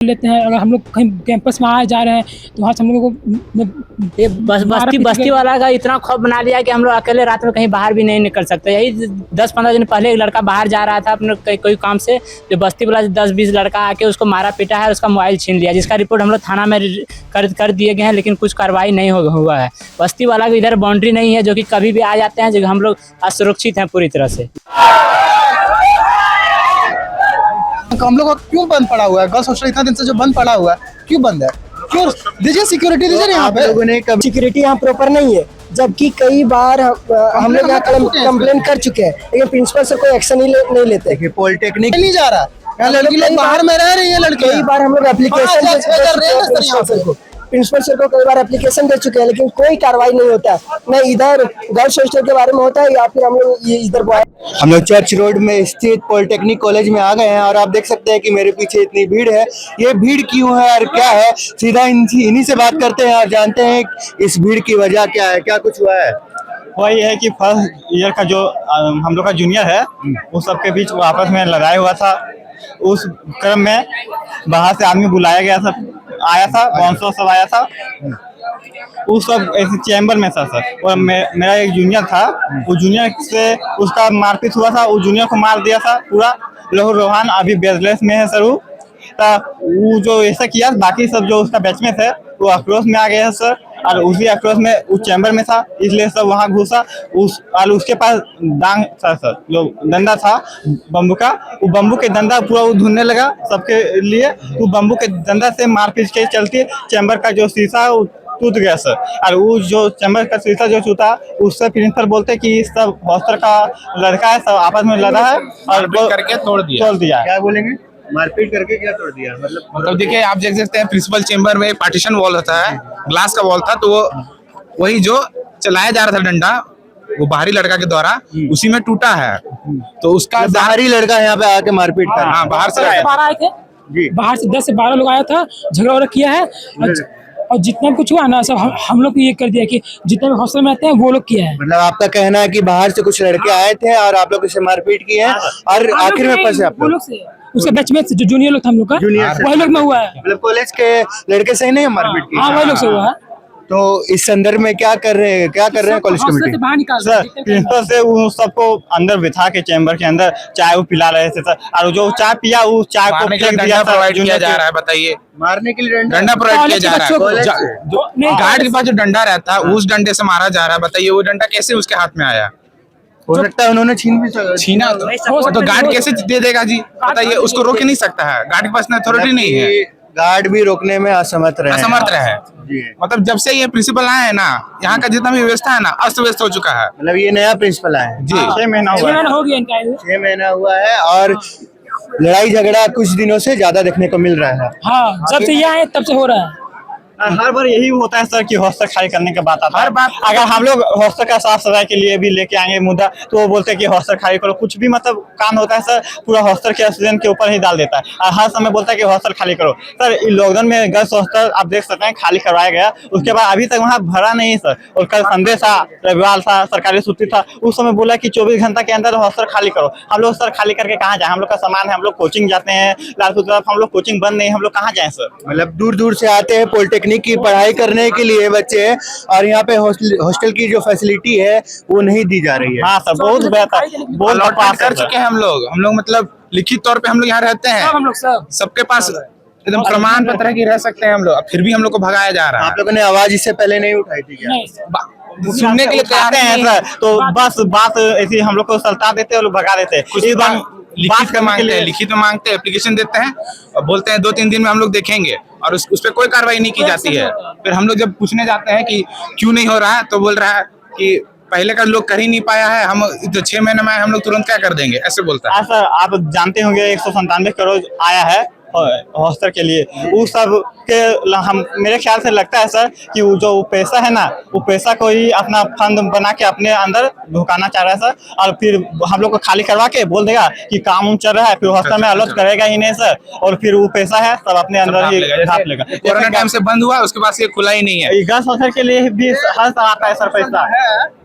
लेते हैं। अगर हम लोग कहीं कैंपस में आए जा रहे हैं तो वहाँ से हम लोगों को ये बस्ती वाला का इतना खौफ बना लिया कि हम लोग अकेले रात में कहीं बाहर भी नहीं निकल सकते। यही 10-15 दिन पहले एक लड़का बाहर जा रहा था अपने कोई काम से, जो बस्ती वाला 10-20 लड़का आके उसको मारा पीटा है, उसका मोबाइल छीन लिया, जिसका रिपोर्ट हम लोग थाना में कर दिए गए हैं, लेकिन कुछ कार्रवाई नहीं हुआ है। बस्ती वाला की इधर बाउंड्री नहीं है, जो कि कभी भी आ जाते हैं, जो हम लोग असुरक्षित हैं पूरी तरह से। हम लोग का क्यों बंद पड़ा हुआ है? गर्ल्स हॉस्टल इतना दिन से जो बंद पड़ा हुआ है, क्यों बंद है? क्यों दीजिए सिक्योरिटी दीजिए यहाँ पे। लोगों ने सिक्योरिटी यहाँ प्रॉपर नहीं है, जबकि कई बार हम लोग यहाँ कंप्लेन कर चुके हैं, लेकिन प्रिंसिपल से कोई एक्शन नहीं लेते। पॉलिटेक्निक नहीं जा रहा, यहाँ लड़की लोग बाहर में रह रही है। लड़की कई बार हम लोग एप्लीकेशन प्रिंसिपल सर को कई बार एप्लीकेशन दे चुके हैं, लेकिन कोई कार्रवाई नहीं होता। न इधर गर्ल्स हॉस्टल के बारे में होता है, या फिर हम लोग इधर हम लोग चर्च रोड में स्थित पॉलिटेक्निक कॉलेज में आ गए हैं और आप देख सकते हैं कि मेरे पीछे इतनी भीड़ है। ये भीड़ क्यों है और क्या है, सीधा इन्हीं से बात करते हैं और जानते हैं इस भीड़ की वजह क्या है, क्या कुछ हुआ है। वही है कि फर्स्ट ईयर का जो हम लोग का जूनियर है, उस सबके बीच आपस में लड़ाई हुआ था। उस क्रम में बाहर से आदमी बुलाया गया था, आया था, बाउंसर सब आया था, उस सब ऐसे चैम्बर में था सर। और मेरा एक जूनियर था, वो जूनियर से उसका मारपीट हुआ था, वो जूनियर को मार दिया था पूरा लहू रोहान। अभी बेजलेस में है सर। वो जो ऐसा किया, बाकी सब जो उसका बैचमेट है वो आक्रोश में आ गए हैं सर, और उसी आक्रोश में उस चैम्बर में था, इसलिए सब वहाँ घुसा। और उसके पास डांग था सर, जो डंडा था बम्बू का, वो बम्बू के डंडा पूरा वो ढूंढने लगा सबके लिए। वो बम्बू के डंडा से मारपीट के चलते चैम्बर का जो शीशा टूट गया सर। और वो जो चैम्बर का शीशा जो टूटा, उससे प्रिंसिपल बोलते कि सब हॉस्टल का लड़का है, सब आपस में लड़ा है और करके तोड़ दिया। क्या बोलेंगे? मारपीट करके क्या तोड़ दिया? मतलब देखिए, आप देख सकते हैं प्रिंसिपल चेम्बर में पार्टीशन वॉल होता है, ग्लास का वॉल था, तो वो वही जो चलाया जा रहा था डंडा, वो बाहरी लड़का के द्वारा उसी में टूटा है। तो उसका बाहरी लड़का यहाँ पे आके मारपीट कर, हाँ, बाहर से आए थे जी, बाहर से 10 से 12 लोग आया था, झगड़ा वगड़ा किया है। और जितना कुछ हुआ ना सब हम लोग को ये कर दिया कि जितने भी हॉस्टल में आते हैं वो लोग किया है। मतलब आपका कहना है कि बाहर से कुछ लड़के आए थे और आप लोग इसे मारपीट की है और आखिर में फंसे आप लोग। उसके बैचमेट से जो जूनियर लोग था हम लोग का, वही लोग में हुआ है। मतलब कॉलेज के लड़के से ही नहीं मारपीट की? हाँ, वही लोग से हुआ है। तो इस संदर्भ में क्या कर रहे हैं कॉलेज कमेटी? बाहर निकाल सर, प्रिंसिपल से वो सबको अंदर बिठा के चैम्बर के अंदर चाय वो पिला रहे थे सर। और जो चाय पिया, वो चाय को फेंक दिया, प्रोवाइड किया जा रहा है। बताइए, मारने के लिए डंडा प्रोवाइड किया जा रहा है। गार्ड के पास जो डंडा रहता है, उस डंडे से मारा जा रहा है। बताइए, वो डंडा कैसे उसके हाथ में आया? हो सकता है उन्होंने छीना तो गार्ड कैसे दे देगा जी? बताइए, उसको रोक ही नहीं सकता है, गार्ड के पास अथॉरिटी नहीं है। गार्ड भी रोकने में असमर्थ रहे। मतलब जब से ये प्रिंसिपल आए हैं ना, यहाँ का जितना भी व्यवस्था है ना, अस्त व्यस्त हो चुका है। मतलब ये नया प्रिंसिपल आया है जी, 6 महीना हुआ है। 6 महीना हुआ है और लड़ाई झगड़ा कुछ दिनों से ज्यादा देखने को मिल रहा है। हाँ, जब से ये आए तब से हो रहा है। हर बार यही होता है सर कि हॉस्टल खाली करने के बाद आता है। अगर हम लोग हॉस्टल का साफ सफाई के लिए भी लेके आएंगे मुद्दा, तो वो बोलते हैं कि हॉस्टल खाली करो। कुछ भी मतलब काम होता है सर, पूरा हॉस्टल के स्टूडेंट के ऊपर ही डाल देता है और हर समय बोलता है कि हॉस्टल खाली करो। सर, लॉकडाउन में गर्ल्स हॉस्टल आप देख सकते हैं खाली करवाया गया, उसके बाद अभी तक वहाँ भरा नहीं सर। और कल संडे था, रविवार था, सरकारी छुट्टी था, उस समय बोला कि 24 घंटा के अंदर हॉस्टल खाली करो। हम लोग सर खाली करके कहाँ जाए? हम लोग का सामान है, हम लोग कोचिंग जाते हैं लालपुर तरफ, हम लोग कोचिंग बंद नहीं, हम लोग कहाँ जाए सर? मतलब दूर दूर से आते हैं पॉलिटेक्निक की पढ़ाई करने के लिए बच्चे, और यहाँ पे हॉस्टल की जो फैसिलिटी है वो नहीं दी जा रही है। हाँ सर, बहुत बेहतर, बहुत पास कर चुके हैं हम लोग मतलब लिखित तौर पे हम लोग यहाँ रहते हैं, हम लोग सबके पास एकदम प्रमाण पत्र की रह सकते हैं हम लोग, फिर भी हम लोग को भगाया जा रहा है। आप लोगों ने आवाज इससे पहले नहीं उठाई थी क्या? सुनने के लिए कहते हैं सर, तो बस बात ऐसी हम लोग को सल्टा देते हैं और भगा देते हैं। इस बार लिखित में मांगते हैं, एप्लीकेशन देते हैं और बोलते हैं 2-3 दिन में हम लोग देखेंगे, और उस पर कोई कार्रवाई नहीं की जाती है। फिर हम लोग जब पूछने जाते हैं कि क्यों नहीं हो रहा है, तो बोल रहा है कि पहले का लोग कर ही नहीं पाया है, हम तो 6 महीने में हम लोग तुरंत क्या कर देंगे, ऐसे बोलता है। सर, आप जानते होंगे 197 करोड़ आया है हॉस्टल के लिए, वो सब के हम मेरे ख्याल से लगता है सर कि वो जो पैसा है ना, वो पैसा को ही अपना फंड बना के अपने अंदर ढुकाना चाह रहा है सर। और फिर हम लोग को खाली करवा के बोल देगा कि काम चल रहा है, फिर हॉस्टल में अलॉट करेगा ही नहीं सर, और फिर वो पैसा है सब अपने अंदर ही ढाप लेगा। कोरोना टाइम से बंद हुआ, उसके बाद से खुला ही नहीं है। गर्ल्स हॉस्टल के लिए भी हर साल आता है सर पैसा,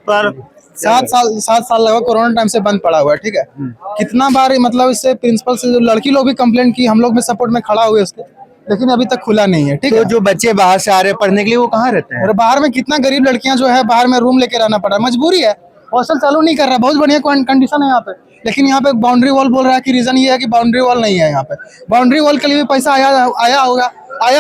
पर 7 साल लगभग कोरोना टाइम से बंद पड़ा हुआ है। ठीक है, कितना बार मतलब इससे प्रिंसिपल से जो लड़की लोग भी कंप्लेंट की, हम लोग भी सपोर्ट में खड़ा हुए उसके, लेकिन अभी तक खुला नहीं है। ठीक तो है, जो बच्चे बाहर से आ रहे हैं पढ़ने के लिए वो कहाँ रहते हैं? और बाहर में कितना गरीब लड़कियां जो है बाहर में रूम लेके रहना पड़ा है, मजबूरी है। हॉस्टल चालू नहीं कर रहा, बहुत बढ़िया कंडीशन है यहाँ पे, लेकिन यहाँ पे बाउंड्री वॉल बोल रहा है कि रीजन ये है कि बाउंड्री वॉल नहीं है यहाँ पे। बाउंड्री वॉल के लिए भी पैसा आया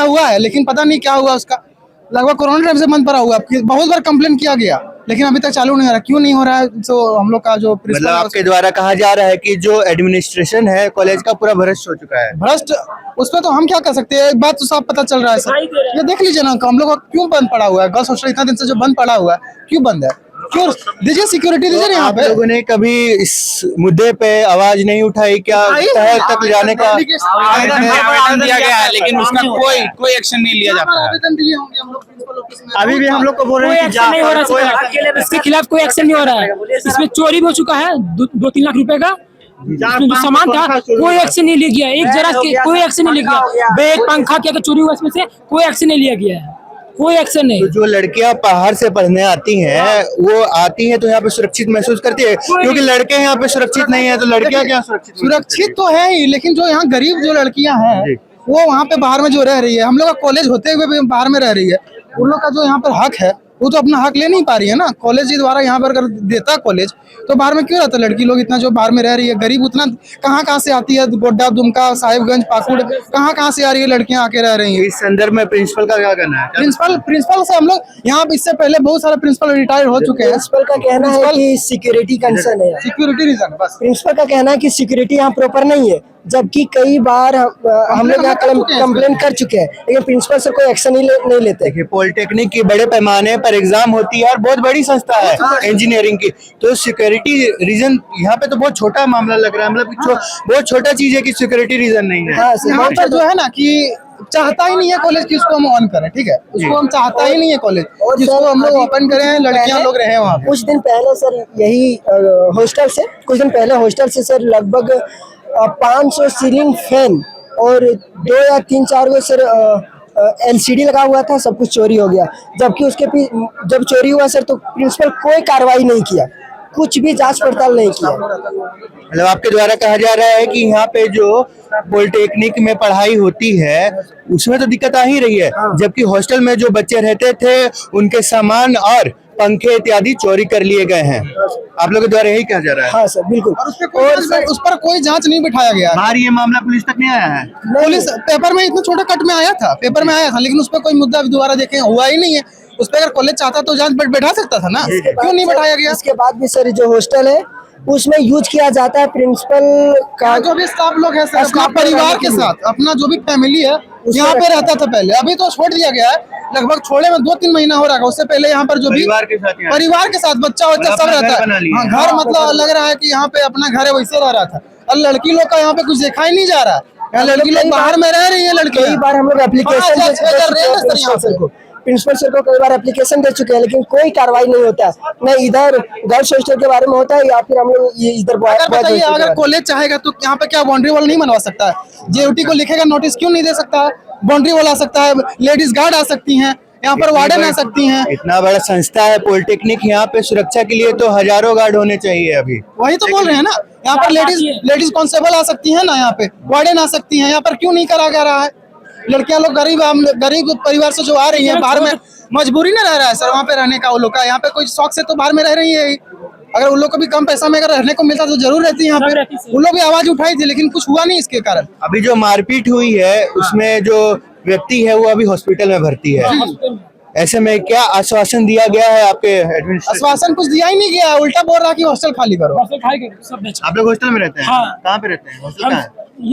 हुआ है, लेकिन पता नहीं क्या हुआ उसका। लगभग कोरोना टाइम से बंद पड़ा हुआ है, बहुत बार कंप्लेन किया गया, लेकिन अभी तक चालू नहीं हो रहा। क्यों नहीं हो रहा है? तो हम लोग का जो मतलब प्रिंसिपल आपके द्वारा कहा जा रहा है कि जो एडमिनिस्ट्रेशन है कॉलेज का पूरा भ्रष्ट हो चुका है। भ्रष्ट, उसमें तो हम क्या कर सकते हैं? एक बात तो साफ पता चल रहा है सर, ये देख लीजिए ना, हम लोग का क्यों बंद पड़ा हुआ है? गर्ल्स हॉस्टल इतना दिन से जो बंद पड़ा हुआ है, क्यों बंद है? क्यों? दीजिए सिक्योरिटी दीजिए यहाँ आप पे। लोगों ने कभी इस मुद्दे पे आवाज नहीं उठाई क्या? तहत तक जाने का आवेदन दिया गया है, लेकिन उसका कोई एक्शन नहीं लिया जाता है। आवेदन दिए होंगे हम लोग प्रिंसिपल ऑफिस में। अभी भी हम लोग को बोल रहे कोई हैं कि एक्शन नहीं हो रहा है, इसके खिलाफ कोई एक्शन नहीं हो रहा है। इसमें चोरी भी हो चुका है 2-3 लाख रुपए का, इसमें जो सामान था कोई एक्शन नहीं लिया गया, एक जरा कोई एक्शन नहीं लिया गया। बैग पंखा क्या चोरी हुआ, इसमें से कोई एक्शन नहीं लिया गया है, कोई एक्शन नहीं। तो जो लड़कियां बाहर से पढ़ने आती हैं वो आती हैं तो यहाँ पे सुरक्षित महसूस करती है, क्योंकि लड़के यहाँ पे सुरक्षित नहीं है तो लड़कियां क्या सुरक्षित तो है ही, लेकिन जो यहाँ गरीब जो लड़कियां हैं वो वहाँ पे बाहर में जो रह रही है, हम लोग का कॉलेज होते हुए भी बाहर में रह रही है, उन लोग का जो यहाँ पर हक है वो तो अपना हक ले नहीं पा रही है ना। कॉलेज के द्वारा यहाँ पर अगर देता कॉलेज तो बाहर में क्यों रहता? लड़की लोग इतना जो बाहर में रह रही है, गरीब उतना कहाँ से आती है, गोड्डा, दुमका, साहिबगंज, पाकुड़, कहाँ से आ रही है लड़कियां आके रह रही है। इस संदर्भ में प्रिंसिपल का क्या कहना है? प्रिंसिपल से हम लोग यहाँ इससे पहले बहुत सारे प्रिंसिपल रिटायर हो चुके हैं। प्रिंसिपल का कहना है कि सिक्योरिटी कंसर्न है, सिक्योरिटी रीजन बस। प्रिंसिपल का कहना है कि सिक्योरिटी यहाँ प्रॉपर नहीं है, जबकि कई बार हम लोग यहाँ कंप्लेन कर चुके हैं, लेकिन प्रिंसिपल सर कोई एक्शन नहीं लेते। देखिए पॉलिटेक्निक की बड़े पैमाने पर एग्जाम होती है और बहुत बड़ी संस्था है इंजीनियरिंग की, तो सिक्योरिटी रीजन यहाँ पे तो बहुत छोटा मामला लग रहा है, मतलब बहुत छोटा चीज है कि सिक्योरिटी रीजन नहीं है। यहाँ पर जो है ना कि चाहता ही नहीं है कॉलेज की उसको हम ऑन करें, ठीक है, उसको हम चाहता ही नहीं है कॉलेज जिसको हम लोग ओपन करें, लड़कियां लोग रहे वहाँ। कुछ दिन पहले सर यही हॉस्टल से सर लगभग 500 सीलिंग फैन और 2 या 3-4 गो सर LCD लगा हुआ था, सब कुछ चोरी हो गया। जबकि जब चोरी हुआ सर तो प्रिंसिपल कोई कार्रवाई नहीं किया, कुछ भी जांच पड़ताल नहीं किया। मतलब आपके द्वारा कहा जा रहा है कि यहाँ पे जो पॉलिटेक्निक में पढ़ाई होती है उसमें तो दिक्कत आ ही रही है, जबकि हॉस्टल में जो बच्चे रहते थे उनके सामान और पंखे इत्यादि चोरी कर लिए गए हैं। आप लोगों के द्वारा यही कहा जा रहा है? हाँ सर बिल्कुल। और उस पर कोई जांच नहीं बिठाया गया। बाहर ये मामला पुलिस तक नहीं आया है? पुलिस पेपर में इतना छोटा कट में आया था, लेकिन उस पर कोई मुद्दा दोबारा देखे हुआ ही नहीं है। उस पर अगर कॉलेज चाहता तो जांच बैठा सकता था ना, क्यों नहीं बैठाया गया? इसके बाद भी सर जो हॉस्टल है उसमें यूज किया जाता है प्रिंसिपल का जो भी स्टाफ लोग है सर, अपना परिवार के साथ, अपना जो भी फैमिली है यहाँ पे रहता था पहले, अभी तो छोड़ दिया गया है। लगभग छोड़े में 2-3 महीना हो रहा है, उससे पहले यहाँ पर जो भी परिवार के साथ बच्चा सब रहता है। घर मतलब लग रहा है कि यहाँ पे अपना घर है वैसे रह रहा था, और लड़की लोग का यहाँ पे कुछ देखा ही नहीं जा रहा है। यहाँ लड़की लोग बाहर में रह रही है, लड़की कई बार हम लोग एप्लीकेशन प्रिंसिपल सर को कई बार एप्लीकेशन दे चुके हैं, लेकिन कोई कार्रवाई नहीं होता, न इधर गर्ल्स हॉस्टल के बारे में होता है या फिर हम लोग इधर बताइए, अगर कॉलेज चाहेगा तो यहाँ पे क्या बाउंड्री वॉल नहीं बनवा सकता है? जेयूटी को लिखेगा नोटिस क्यों नहीं दे सकता है? बाउंड्री वॉल आ सकता है, लेडीज गार्ड आ सकती हैं, यहाँ पर वार्डन आ सकती हैं। इतना बड़ा संस्था है पॉलिटेक्निक, यहाँ पे सुरक्षा के लिए तो हजारों गार्ड होने चाहिए। अभी वही तो बोल रहे हैं ना, यहाँ पर लेडीज कांस्टेबल आ सकती हैं ना, यहाँ पे वार्डन आ सकती हैं, यहाँ पर क्यों नहीं करा जा रहा है? लड़कियां लोग गरीब परिवार से जो आ रही हैं, बाहर में मजबूरी न रह रहा है सर वहाँ पे रहने का। वो लोग का यहाँ पे कोई शौक से तो बाहर में रह रही है, अगर उन लोग को भी कम पैसा में अगर रहने को मिलता तो जरूर रहती है यहाँ पे। उन लोग भी आवाज उठाई थी, लेकिन कुछ हुआ नहीं इसके कारण। अभी जो मारपीट हुई है उसमें जो व्यक्ति है वो अभी हॉस्पिटल में भर्ती है, ऐसे में क्या आश्वासन दिया गया है आपके? आश्वासन कुछ दिया ही नहीं गया, उल्टा बोल रहा है कि हॉस्टल खाली करो। आप लोग हॉस्टल में रहते हैं? कहाँ पे रहते हैं?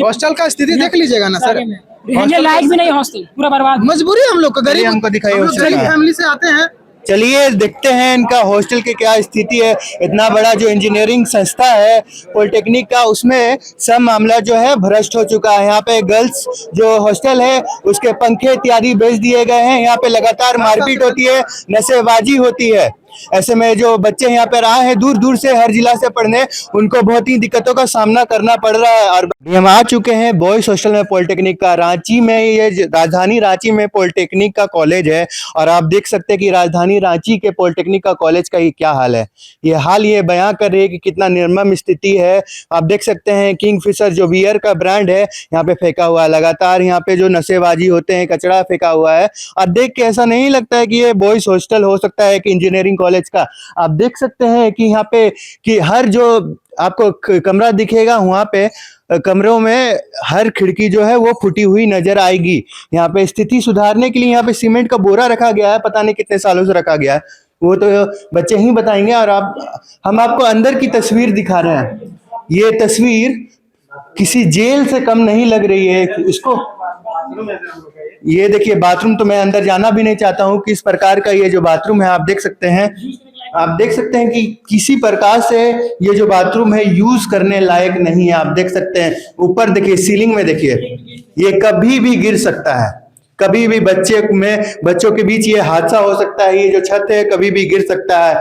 हॉस्टल का स्थिति देख लीजिएगा ना सर, रहने लायक भी नहीं हॉस्टल, पूरा बर्बाद। मजबूरी है हम लोग का, गरीब हमको दिखाइए, गरीब फैमिली से आते हैं। चलिए देखते हैं इनका हॉस्टल की क्या स्थिति है। इतना बड़ा जो इंजीनियरिंग संस्था है पॉलिटेक्निक का, उसमें सब मामला जो है भ्रष्ट हो चुका है। यहाँ पे गर्ल्स जो हॉस्टल है उसके पंखे इत्यादि बेच दिए गए हैं, यहाँ पे लगातार मारपीट होती है, नशेबाजी होती है। ऐसे में जो बच्चे यहाँ पर आए हैं दूर दूर से, हर जिला से पढ़ने, उनको बहुत ही दिक्कतों का सामना करना पड़ रहा है। और हम आ चुके हैं बॉयज हॉस्टल में पॉलिटेक्निक का, रांची में, ये राजधानी रांची में पॉलिटेक्निक का कॉलेज है। और आप देख सकते हैं कि राजधानी रांची के पॉलिटेक्निक का कॉलेज का ये क्या हाल है। ये हाल ये बयां कर रही है कि कितना निर्मम स्थिति है। आप देख सकते हैं किंगफिशर जो बियर का ब्रांड है यहाँ पे फेंका हुआ है, लगातार यहाँ पे जो नशेबाजी होते हैं, कचरा फेंका हुआ है। और देख के ऐसा नहीं लगता है कि ये बॉयज हॉस्टल हो सकता है कि इंजीनियरिंग कॉलेज का। आप देख सकते हैं कि यहाँ पे कि हर जो आपको कमरा दिखेगा वहाँ पे कमरों में हर खिड़की जो है वो फूटी हुई नजर आएगी। यहाँ पे स्थिति सुधारने के लिए यहाँ पे सीमेंट का बोरा रखा गया है, पता नहीं कितने सालों से रखा गया है, वो तो बच्चे ही बताएंगे। और हम आपको अंदर की तस्वीर दिखा रहे हैं। ये तस्वीर किसी जेल से कम नहीं लग रही है इसको। ये देखिए बाथरूम, तो मैं अंदर जाना भी नहीं चाहता हूँ। किस प्रकार का ये जो बाथरूम है आप देख सकते हैं। आप देख सकते हैं कि किसी प्रकार से ये जो बाथरूम है यूज करने लायक नहीं है। आप देख सकते हैं ऊपर देखिए, सीलिंग में देखिए, ये कभी भी गिर सकता है, कभी भी बच्चों के बीच ये हादसा हो सकता है। ये जो छत है कभी भी गिर सकता है।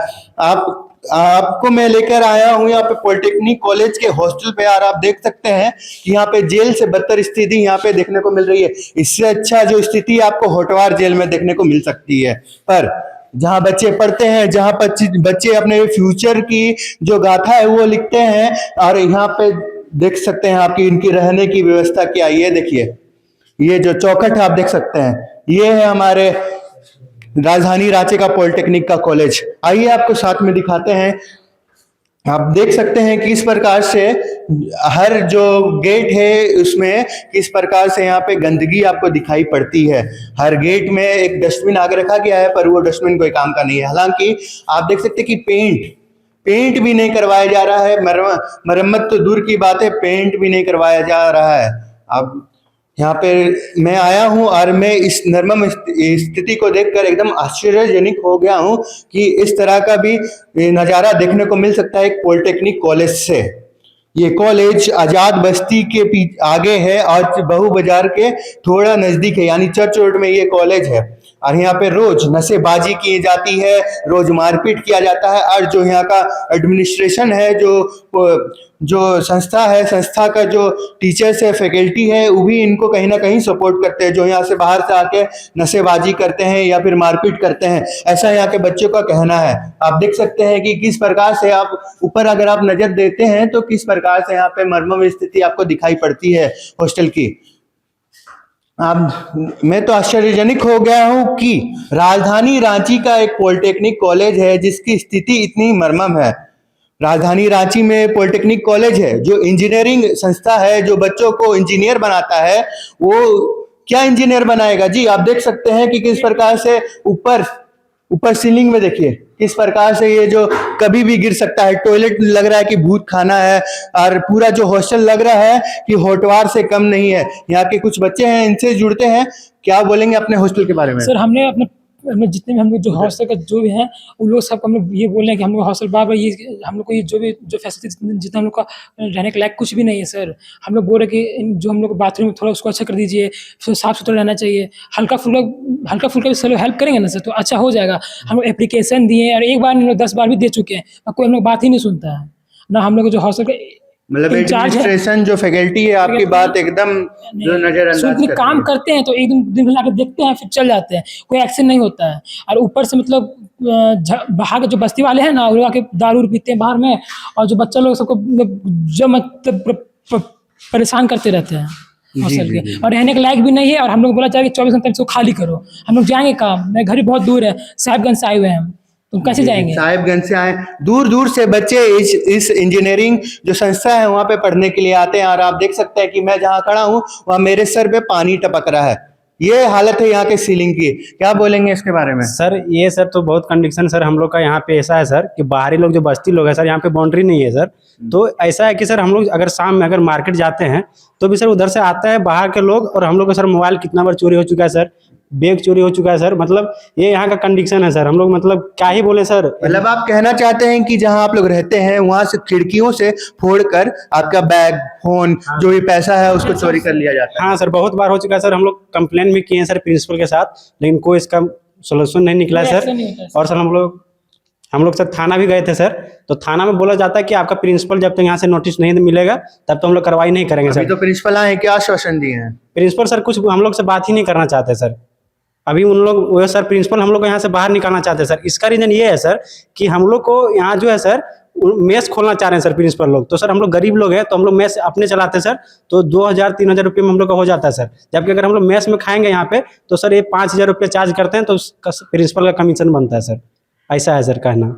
आपको मैं लेकर आया हूँ यहाँ पे पॉलिटेक्निक कॉलेज के हॉस्टल पे, और आप देख सकते हैं कि यहाँ पे जेल से बदतर स्थिति यहाँ पे देखने को मिल रही है। इससे अच्छा जो स्थिति आपको होटवार जेल में देखने को मिल सकती है। पर जहाँ बच्चे पढ़ते हैं, जहाँ बच्चे अपने फ्यूचर की जो गाथा है वो लिखते हैं, और यहाँ पे देख सकते हैं आपकी इनकी रहने की व्यवस्था क्या। ये देखिए, ये जो चौखट आप देख सकते हैं, ये है हमारे राजधानी रांची का पॉलिटेक्निक का कॉलेज। आइए आपको साथ में दिखाते हैं। आप देख सकते हैं कि किस प्रकार से हर जो गेट है उसमें किस प्रकार से यहाँ पे गंदगी आपको दिखाई पड़ती है। हर गेट में एक डस्टबिन आगे रखा गया है, पर वो डस्टबिन कोई काम का नहीं है। हालांकि आप देख सकते हैं कि पेंट भी नहीं करवाया जा रहा है। मरम्मत तो दूर की बात है, पेंट भी नहीं करवाया जा रहा है। अब यहाँ पे मैं आया हूँ और मैं इस निर्मम स्थिति को देखकर एकदम आश्चर्यजनक हो गया हूँ कि इस तरह का भी नज़ारा देखने को मिल सकता है एक पॉलिटेक्निक कॉलेज से। ये कॉलेज आजाद बस्ती के आगे है और बहू बाजार के थोड़ा नजदीक है, यानी चर्च रोड में ये कॉलेज है। और यहाँ पे रोज नशेबाजी की जाती है, रोज मारपीट किया जाता है। और जो यहाँ का एडमिनिस्ट्रेशन है, जो संस्था है, संस्था का जो टीचर्स है, फैकल्टी है, वो भी इनको कहीं ना कहीं सपोर्ट करते हैं, जो यहाँ से बाहर से आके नशेबाजी करते हैं या फिर मारपीट करते हैं, ऐसा यहाँ के बच्चों का कहना है। आप देख सकते हैं कि किस प्रकार से आप ऊपर अगर आप नजर देते हैं तो किस प्रकार से यहाँ पे मर्मम स्थिति आपको दिखाई पड़ती है हॉस्टल की। मैं तो आश्चर्यजनक हो गया हूँ कि राजधानी रांची का एक पॉलिटेक्निक कॉलेज है जिसकी स्थिति इतनी मर्मम है। राजधानी रांची में पॉलिटेक्निक कॉलेज है जो इंजीनियरिंग संस्था है, जो बच्चों को इंजीनियर बनाता है। वो क्या इंजीनियर बनाएगा जी? आप देख सकते हैं कि किस प्रकार से ऊपर सीलिंग में देखिए किस प्रकार से ये जो कभी भी गिर सकता है। टॉयलेट लग रहा है कि भूत खाना है, और पूरा जो हॉस्टल लग रहा है कि होटवार से कम नहीं है। यहाँ के कुछ बच्चे हैं, इनसे जुड़ते हैं। क्या बोलेंगे अपने हॉस्टल के बारे में? सर, हमने अपने जितने भी हम लोग जो हॉस्टल का जो भी हैं उन लोग सबको हम लोग ये बोल रहे हैं कि हम लोग हॉस्टल बार ये हम लोग को ये जो फैसिलिटी जितना हम लोग का रहने के लायक कुछ भी नहीं है सर। हम लोग बोल रहे कि जो हम लोग बाथरूम थोड़ा उसको अच्छा कर दीजिए, साफ सुथरा रहना चाहिए। हल्का फुल्का भी सर हेल्प करेंगे ना सर तो अच्छा हो जाएगा। हम लोग एप्लीकेशन दिए और एक बार 10 बार भी दे चुके हैं, कोई हम लोग बात ही नहीं सुनता है ना। हम लोग जो हॉस्टल का मतलब एडमिनिस्ट्रेशन जो फैकल्टी है आपकी बात एकदम जो नजरअंदाज काम करते हैं तो एक दिन आके देखते हैं फिर चल जाते हैं, कोई एक्शन नहीं होता है। और ऊपर से मतलब बाहर के जो बस्ती वाले हैं ना वो आके दारू पीते हैं बाहर में, और जो बच्चा लोग सबको जो मतलब परेशान करते रहते हैं हॉस्टल के, और रहने के लायक भी नहीं है। और हम लोग बोला जाए कि 24 घंटे इसको खाली करो। हम लोग जाएंगे काम, मेरे घर भी बहुत दूर है, साहिबगंज से आए हुए हैं, तो कैसे जाएंगे? साहिबगंज से आए, दूर दूर से बच्चे इस इंजीनियरिंग जो संस्था है वहाँ पे पढ़ने के लिए आते हैं। और आप देख सकते हैं कि मैं जहाँ खड़ा हूँ वहाँ मेरे सर पे पानी टपक रहा है। ये हालत है यहाँ के सीलिंग की। क्या बोलेंगे इसके बारे में? सर ये सर तो बहुत कंडीशन सर हम लोग का यहाँ पे ऐसा है सर कि बाहरी लोग जो बस्ती लोग है सर, यहाँ पे बाउंड्री नहीं है सर। तो ऐसा है कि सर हम लोग अगर शाम में अगर मार्केट जाते हैं तो भी सर उधर से आता है बाहर के लोग, और हम लोग का सर मोबाइल कितना बार चोरी हो चुका है सर, बैग चोरी हो चुका है सर। मतलब ये यहाँ का कंडीशन है सर। हम लोग मतलब क्या ही बोले सर। मतलब आप कहना चाहते हैं कि जहाँ आप लोग रहते हैं वहां से खिड़कियों से फोड़कर आपका बैग, फोन, जो भी पैसा है उसको चोरी कर लिया जाता है? हाँ सर, बहुत बार हो चुका है सर। हम लोग कंप्लेन भी किए हैं सर प्रिंसिपल के साथ, लेकिन कोई इसका सोल्यूशन नहीं निकला है सर। और सर हम लोग हम लोग सर थाना भी गए थे सर, तो थाना में बोला जाता है कि आपका प्रिंसिपल जब तक यहाँ से नोटिस नहीं मिलेगा तब तो हम लोग कार्रवाई नहीं करेंगे अभी सर। तो प्रिंसिपल आए हैं, क्या आश्वासन दिए हैं? प्रिंसिपल सर कुछ हम लोग से बात ही नहीं करना चाहते सर। अभी उन लोग वो सर प्रिंसिपल हम लोग को यहाँ से बाहर निकालना चाहते हैं सर। इसका रीजन ये है सर कि हम लोग को यहाँ जो है सर मेस खोलना चाह रहे हैं सर प्रिंसिपल लोग। तो सर हम लोग गरीब लोग हैं, तो हम लोग मेस अपने चलाते हैं सर, तो 2000-3000 रुपये में हम लोग का हो जाता है सर। जबकि अगर हम लोग मेस में खाएंगे यहाँ पे तो सर ये 5000 रुपये चार्ज करते हैं, तो उसका प्रिंसिपल का कमीशन बनता है सर। ऐसा है सर कहना।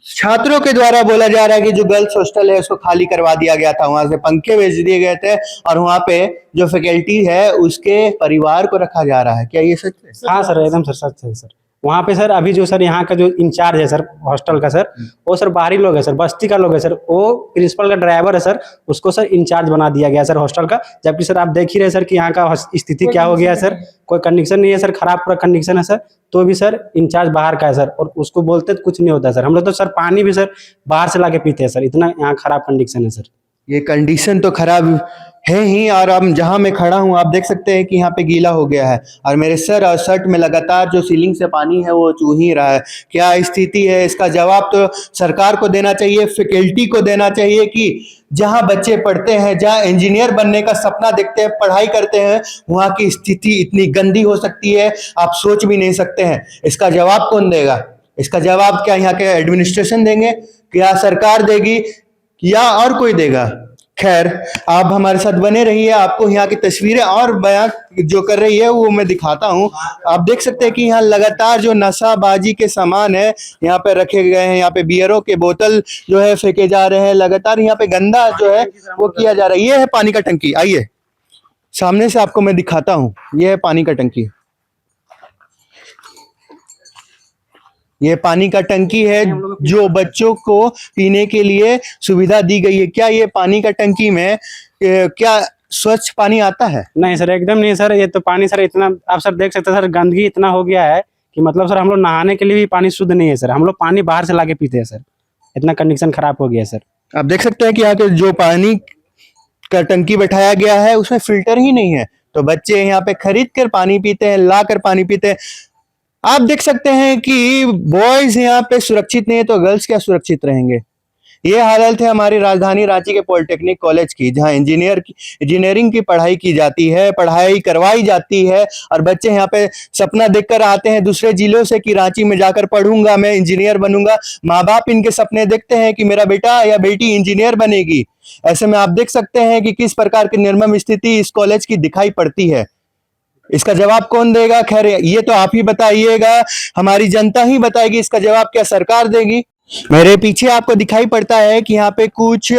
छात्रों के द्वारा बोला जा रहा है कि जो गर्ल्स हॉस्टल है उसको खाली करवा दिया गया था, वहां से पंखे भेज दिए गए थे और वहां पे जो फैकल्टी है उसके परिवार को रखा जा रहा है। क्या ये सच है? हाँ सर, एकदम सर सच है सर। वहाँ पे सर अभी जो सर यहाँ का जो इंचार्ज है सर हॉस्टल का सर, वो सर बाहरी लोग है सर, बस्ती का लोग है सर। वो प्रिंसिपल का ड्राइवर है सर, उसको सर इंचार्ज बना दिया गया सर हॉस्टल का। जबकि सर आप देख ही रहे सर कि यहाँ का स्थिति क्या हो गया है सर। कोई कंडीशन नहीं है सर, खराब पूरा कंडीशन है सर। तो भी सर इंचार्ज बाहर का है सर, और उसको बोलते तो कुछ नहीं होता है सर। हम लोग तो सर पानी भी सर बाहर से ला के पीते हैं सर, इतना यहाँ खराब कंडीशन है सर। ये कंडीशन तो खराब है ही, और अब जहां मैं खड़ा हूं आप देख सकते हैं कि यहाँ पे गीला हो गया है और मेरे सर और शर्ट में लगातार जो सीलिंग से पानी है वो चू ही रहा है। क्या स्थिति है, इसका जवाब तो सरकार को देना चाहिए, फैकल्टी को देना चाहिए कि जहां बच्चे पढ़ते हैं, जहां इंजीनियर बनने का सपना देखते हैं, पढ़ाई करते हैं, वहां की स्थिति इतनी गंदी हो सकती है आप सोच भी नहीं सकते हैं। इसका जवाब कौन देगा? इसका जवाब क्या यहाँ के एडमिनिस्ट्रेशन देंगे, क्या सरकार देगी, या और कोई देगा? खैर, आप हमारे साथ बने रहिए, आपको यहाँ की तस्वीरें और बयां जो कर रही है वो मैं दिखाता हूँ। आप देख सकते हैं कि यहाँ लगातार जो नशाबाजी के सामान है यहाँ पे रखे गए हैं। यहाँ पे बियरों के बोतल जो है फेंके जा रहे हैं, लगातार यहाँ पे गंदा जो है वो किया जा रहा है। ये है पानी का टंकी, आइए सामने से आपको मैं दिखाता हूँ। ये है पानी का टंकी, ये पानी का टंकी है जो बच्चों को पीने के लिए सुविधा दी गई है। क्या ये पानी का टंकी में क्या स्वच्छ पानी आता है? नहीं सर, एकदम नहीं सर। ये तो पानी सर इतना, आप सर देख सकते हैं सर, गंदगी इतना हो गया है कि मतलब सर हम लोग नहाने के लिए भी पानी शुद्ध नहीं है सर। हम लोग पानी बाहर से लाके पीते हैं सर, इतना कंडीशन खराब हो गया है सर। आप देख सकते हैं कि यहाँ के जो पानी का टंकी बैठाया गया है उसमें फिल्टर ही नहीं है, तो बच्चे यहाँ पे खरीद कर पानी पीते हैं, ला कर पानी पीते हैं। आप देख सकते हैं कि बॉयज यहाँ पे सुरक्षित नहीं है तो गर्ल्स क्या सुरक्षित रहेंगे? ये हालत है हमारी राजधानी रांची के पॉलिटेक्निक कॉलेज की, जहाँ इंजीनियरिंग की पढ़ाई की जाती है, पढ़ाई करवाई जाती है और बच्चे यहाँ पे सपना देखकर आते हैं दूसरे जिलों से कि रांची में जाकर पढ़ूंगा, मैं इंजीनियर बनूंगा। माँ बाप इनके सपने देखते हैं कि मेरा बेटा या बेटी इंजीनियर बनेगी। ऐसे में आप देख सकते हैं कि किस प्रकार की निर्मम स्थिति इस कॉलेज की दिखाई पड़ती है। इसका जवाब कौन देगा? खैर ये तो आप ही बताइएगा, हमारी जनता ही बताएगी इसका जवाब। क्या सरकार देगी? मेरे पीछे आपको दिखाई पड़ता है कि यहाँ पे कुछ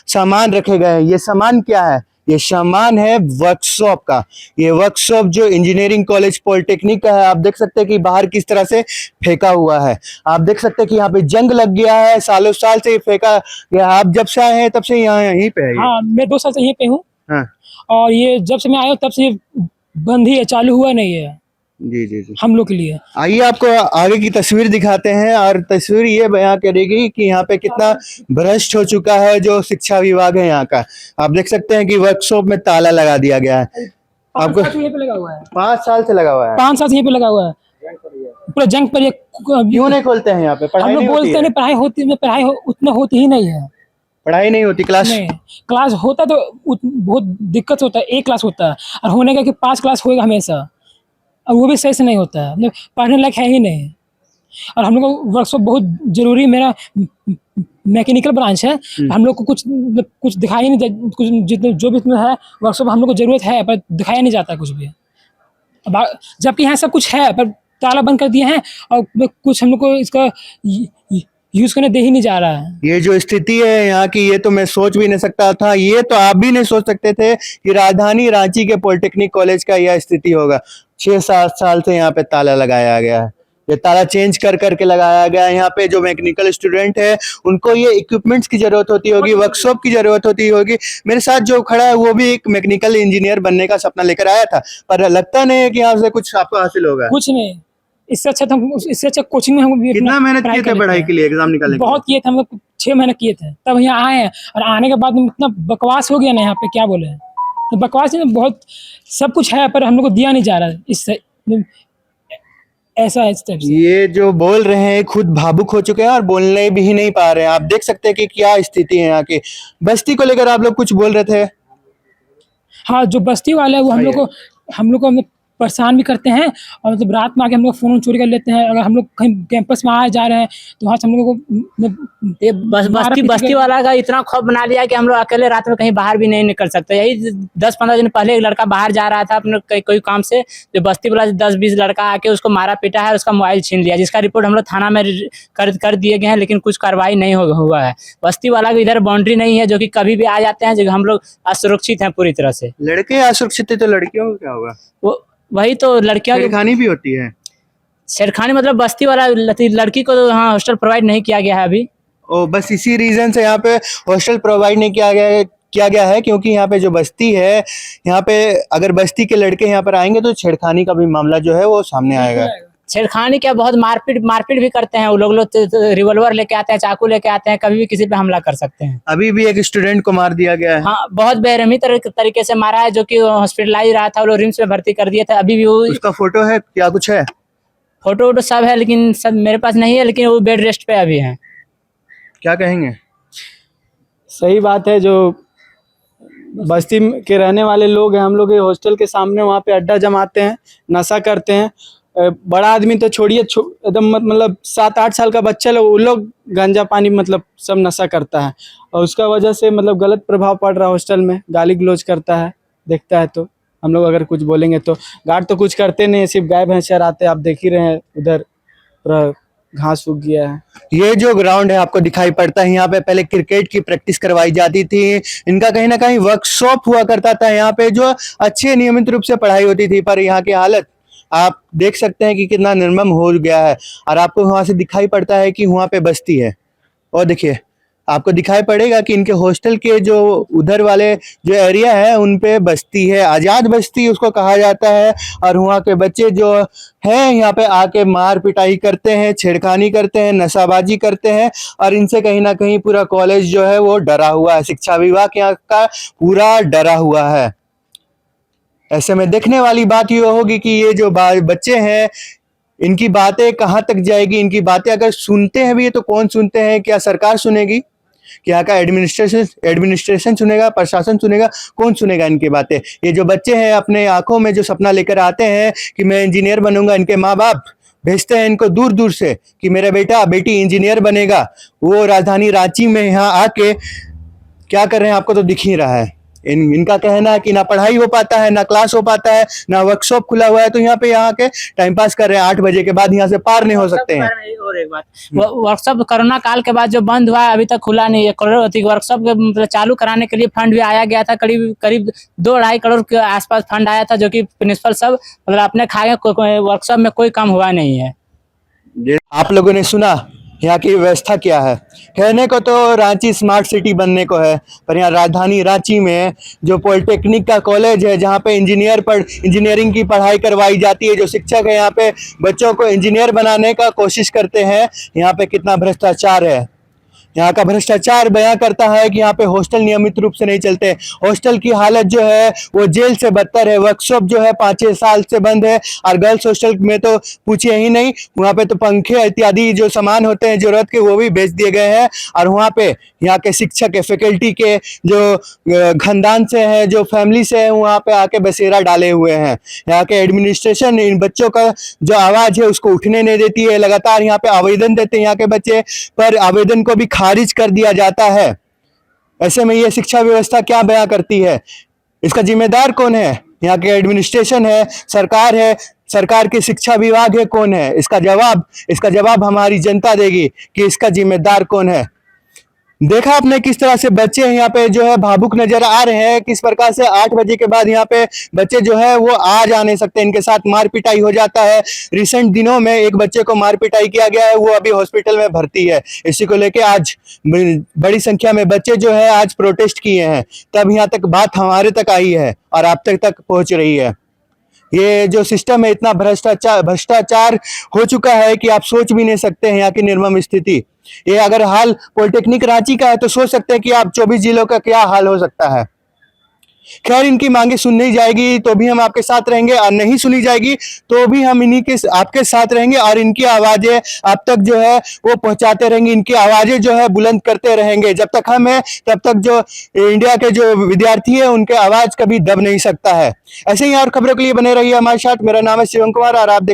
सामान रखे गए हैं। ये सामान क्या है? ये सामान है वर्कशॉप का। ये वर्कशॉप जो इंजीनियरिंग कॉलेज पॉलिटेक्निक का है, आप देख सकते हैं कि बाहर किस तरह से फेंका हुआ है। आप देख सकते हैं कि यहाँ पे जंग लग गया है, सालों साल से फेंका गया। आप जब से आए हैं तब से यहाँ यहीं पे है? हाँ, मैं 2 साल से यहीं पे हूँ। हाँ। और ये जब से मैं आया हूँ तब से बंद ही है, चालू हुआ नहीं है जी जी जी। हम लोग के लिए। आइए आपको आगे की तस्वीर दिखाते हैं और तस्वीर ये बयां करेगी कि यहाँ पे कितना भ्रष्ट हो चुका है जो शिक्षा विभाग है यहाँ का। आप देख सकते हैं कि वर्कशॉप में ताला लगा दिया गया है। आपको 5 साल से यहीं पे लगा हुआ है। 5 साल से लगा हुआ है? 5 साल से यहीं पे लगा हुआ है, पूरा जंग पर। क्यों नहीं खोलते हैं यहाँ पे? हम पढ़ाई लोग नहीं होती बोलते है? हैं पढ़ाई होती है, पढ़ाई उतना होती ही नहीं है। पढ़ाई नहीं होती? क्लास नहीं, क्लास होता तो बहुत दिक्कत होता है। 1 क्लास होता है और होने का कि 5 क्लास होएगा हमेशा, और वो भी सही से नहीं होता है, मतलब पढ़ने लायक है ही नहीं। और हम लोग को वर्कशॉप बहुत जरूरी, मेरा मैकेनिकल ब्रांच है, हम लोग को कुछ दिखाई नहीं दे, कुछ जितने जो भी इसमें है वर्कशॉप हम लोग को जरूरत है पर दिखाया नहीं जाता कुछ भी। जबकि यहाँ सब कुछ है पर ताला बंद कर दिए हैं और कुछ हम लोग को इसका यूज करने दे ही नहीं जा रहा है। ये जो स्थिति है यहाँ की, ये तो मैं सोच भी नहीं सकता था, ये तो आप भी नहीं सोच सकते थे कि राजधानी रांची के पॉलिटेक्निक कॉलेज का यह स्थिति होगा। 6-7 साल से यहाँ पे ताला लगाया गया है, ये ताला चेंज कर करके लगाया गया है। यहाँ पे जो मैकेनिकल स्टूडेंट है उनको ये इक्विपमेंट्स की जरूरत होती होगी, वर्कशॉप की जरूरत होती होगी। मेरे साथ जो खड़ा है वो भी एक मैकेनिकल इंजीनियर बनने का सपना लेकर आया था, पर लगता नहीं है कि यहाँ से कुछ आपको हासिल होगा। कुछ नहीं, इससे अच्छा कोचिंग में हम कितना मेहनत किए थे पढ़ाई के लिए, एग्जाम निकालने के लिए? बहुत किए थे हम लोग, 6 महीने किए थे, तब यहाँ आए हैं। और आने के बाद में इतना बकवास हो गया ना यहाँ पे, क्या बोले। तो बकवास नहीं, बहुत सब कुछ है पर हम लोग को दिया नहीं जा रहा है। इससे ऐसा है इस टाइप से। ये जो बोल रहे हैं खुद भावुक हो चुके हैं और बोलने भी ही नहीं पा रहे हैं। आप देख सकते हैं कि क्या स्थिति है यहाँ की। बस्ती को लेकर आप लोग कुछ बोल रहे थे। हाँ, जो बस्ती वाले हैं वो हम लोग को मतलब परेशान भी करते हैं, और मतलब रात में आके हम लोग फ़ोन चोरी कर लेते हैं। अगर हम लोग कहीं कैंपस में आ जा रहे हैं तो वहाँ से हम लोगों को मतलब ये बस्ती वाला का इतना खौफ बना लिया कि हम लोग अकेले रात में कहीं बाहर भी नहीं निकल सकते। यही 10-15 दिन पहले एक लड़का बाहर जा रहा था अपने कोई काम से, जो बस्ती वाला 10-20 लड़का आके उसको मारा पीटा है, उसका मोबाइल छीन लिया, जिसका रिपोर्ट हम लोग थाना में कर दिए गए हैं, लेकिन कुछ कार्रवाई नहीं हुआ है। बस्ती वाला की इधर बाउंड्री नहीं है, जो कि कभी भी आ जाते हैं, जो हम लोग असुरक्षित हैं पूरी तरह से। लड़के असुरक्षित है तो लड़कियों को क्या होगा? वही तो लड़कियां छेड़खानी भी होती है। छेड़खानी मतलब बस्ती वाला लड़की को तो हाँ हॉस्टल प्रोवाइड नहीं किया गया है अभी। ओ, बस इसी रीजन से यहाँ पे हॉस्टल प्रोवाइड नहीं किया गया है क्योंकि यहाँ पे जो बस्ती है, यहाँ पे अगर बस्ती के लड़के यहाँ पर आएंगे तो छेड़खानी का भी मामला जो है वो सामने आएगा। छेड़खानी क्या, बहुत मारपीट भी करते हैं वो लोग रिवॉल्वर लेके आते हैं, चाकू लेके आते हैं, कभी भी किसी पे हमला कर सकते हैं। अभी भी एक स्टूडेंट को मार दिया गया है। हाँ, बहुत बेरहमी तरीके से मारा है, जो कि हॉस्पिटलाइज रहा था, वो लोग रिम्स में भर्ती कर दिए थे। अभी भी वो उसका फोटो है, क्या कुछ है? फोटो सब है, लेकिन सब मेरे पास नहीं है, लेकिन वो बेड रेस्ट पे अभी है। क्या कहेंगे? सही बात है। जो बस्ती के रहने वाले लोग हैं, हम लोग ये हॉस्टल के सामने वहाँ पे अड्डा जमाते हैं, नशा करते हैं। बड़ा आदमी तो छोड़िए, एकदम मतलब 7-8 साल का बच्चा लोग, वो लोग गांजा पानी मतलब सब नशा करता है, और उसका वजह से मतलब गलत प्रभाव पड़ रहा है हॉस्टल में। गाली गलौज करता है, देखता है तो हम लोग अगर कुछ बोलेंगे तो। गार्ड तो कुछ करते नहीं, सिर्फ गाय भैंस चराते हैं। आप देख ही रहे हैं उधर पूरा घास उग गया है। ये जो ग्राउंड है आपको दिखाई पड़ता है, यहाँ पे पहले क्रिकेट की प्रैक्टिस करवाई जाती थी। इनका कहीं ना कहीं वर्कशॉप हुआ करता था यहाँ पे, जो अच्छे नियमित रूप से पढ़ाई होती थी। पर यहाँ की हालत आप देख सकते हैं कि कितना निर्मम हो गया है। और आपको वहां से दिखाई पड़ता है कि वहां पे बस्ती है, और देखिए आपको दिखाई पड़ेगा कि इनके हॉस्टल के जो उधर वाले जो एरिया है उन पे बस्ती है, आजाद बस्ती उसको कहा जाता है। और वहाँ के बच्चे जो हैं यहाँ पे आके मार पिटाई करते हैं, छेड़खानी करते हैं, नशाबाजी करते हैं, और इनसे कहीं ना कहीं पूरा कॉलेज जो है वो डरा हुआ है। शिक्षा विभाग यहाँ का पूरा डरा हुआ है। ऐसे में देखने वाली बात ये होगी कि ये जो बच्चे हैं, इनकी बातें कहाँ तक जाएगी। इनकी बातें अगर सुनते हैं भी तो कौन सुनते हैं? क्या सरकार सुनेगी? क्या का एडमिनिस्ट्रेशन सुनेगा? प्रशासन सुनेगा? कौन सुनेगा इनकी बातें? ये जो बच्चे हैं अपने आंखों में जो सपना लेकर आते हैं कि मैं इंजीनियर बनूंगा, इनके माँ बाप भेजते हैं इनको दूर दूर से कि मेरा बेटा बेटी इंजीनियर बनेगा। वो राजधानी रांची में यहाँ आके क्या कर रहे हैं आपको तो दिख ही रहा है। इनका कहना है कि ना पढ़ाई हो पाता है, ना क्लास हो पाता है, ना वर्कशॉप खुला हुआ है, तो यहाँ पे यहाँ के टाइम पास कर रहे हैं। 8 बजे के बाद यहाँ से पार नहीं हो सकते हैं। और एक बात, वर्कशॉप कोरोना काल के बाद जो बंद हुआ है अभी तक खुला नहीं है। वर्कशॉप मतलब चालू कराने के लिए फंड भी आया गया था, करीब 2-2.5 करोड़ के आसपास फंड आया था, जो कि प्रिंसिपल सब मतलब अपने खाए। वर्कशॉप में कोई काम हुआ नहीं है। आप लोगों ने सुना यहाँ की व्यवस्था क्या है। कहने को तो रांची स्मार्ट सिटी बनने को है, पर यहाँ राजधानी रांची में जो पॉलिटेक्निक का कॉलेज है, जहाँ पे इंजीनियरिंग की पढ़ाई करवाई जाती है, जो शिक्षक है यहाँ पे बच्चों को इंजीनियर बनाने का कोशिश करते हैं, यहाँ पे कितना भ्रष्टाचार है। यहाँ का भ्रष्टाचार बयां करता है कि यहाँ पे हॉस्टल नियमित रूप से नहीं चलते। हॉस्टल की हालत जो है वो जेल से बदतर है। वर्कशॉप जो है 5-6 साल से बंद है, और गर्ल्स हॉस्टल में तो पूछिए ही नहीं। वहाँ पे तो पंखे इत्यादि जो सामान होते हैं जरूरत के, वो भी बेच दिए गए हैं। और वहाँ पे यहाँ के शिक्षक के, फैकल्टी के जो खानदान से है, जो फैमिली से है, वहाँ पे आके बसेरा डाले हुए हैं। यहाँ के एडमिनिस्ट्रेशन इन बच्चों का जो आवाज है उसको उठने नहीं देती है। लगातार यहाँ पे आवेदन देते हैं यहाँ के बच्चे, पर आवेदन को भी खारिज कर दिया जाता है। ऐसे में ये शिक्षा व्यवस्था क्या बयां करती है? इसका जिम्मेदार कौन है? यहाँ के एडमिनिस्ट्रेशन है, सरकार है, सरकार के शिक्षा विभाग है, कौन है? इसका जवाब हमारी जनता देगी कि इसका जिम्मेदार कौन है। देखा आपने किस तरह से बच्चे यहाँ पे जो है भावुक नजर आ रहे हैं, किस प्रकार से 8 बजे के बाद यहाँ पे बच्चे जो है वो आ जा नहीं सकते, इनके साथ मार पिटाई हो जाता है। रिसेंट दिनों में एक बच्चे को मार पिटाई किया गया है, वो अभी हॉस्पिटल में भर्ती है। इसी को लेके आज बड़ी संख्या में बच्चे जो है आज प्रोटेस्ट किए हैं, तब यहाँ तक बात हमारे तक आई है और आप तक पहुंच रही है। ये जो सिस्टम है इतना भ्रष्टाचार हो चुका है कि आप सोच भी नहीं सकते हैं यहाँ की निर्मम स्थिति। ये अगर हाल पॉलिटेक्निक रांची का है तो सोच सकते हैं कि आप 24 जिलों का क्या हाल हो सकता है। खैर, इनकी मांगे सुन नहीं जाएगी तो भी हम आपके साथ रहेंगे, और नहीं सुनी जाएगी तो भी हम इन्हीं के आपके साथ रहेंगे, और इनकी आवाजें आप तक जो है वो पहुंचाते रहेंगे, इनकी आवाजें जो है बुलंद करते रहेंगे। जब तक हम हैं तब तक जो इंडिया के जो विद्यार्थी है उनके आवाज कभी दब नहीं सकता है। ऐसे ही और खबरों के लिए बने रहिए हमारे साथ। मेरा नाम है शिवम कुमार और आप देख